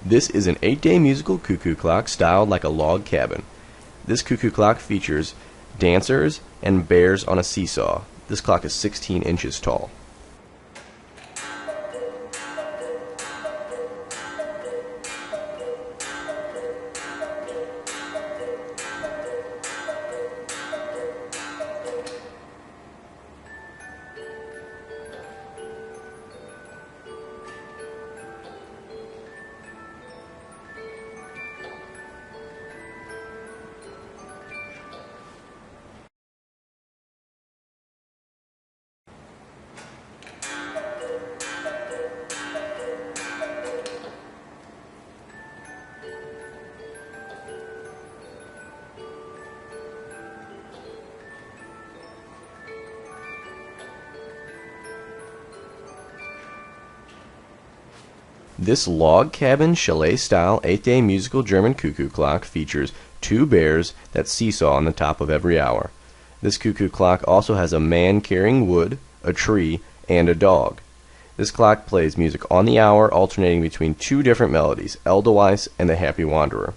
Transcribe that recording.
This is an 8-day musical cuckoo clock styled like a log cabin. This cuckoo clock features dancers and bears on a seesaw. This clock is 16 inches tall. This log cabin chalet style 8-day musical German cuckoo clock features 2 bears that seesaw on the top of every hour. This cuckoo clock also has a man carrying wood, a tree, and a dog. This clock plays music on the hour, alternating between 2 different melodies, Edelweiss and the Happy Wanderer.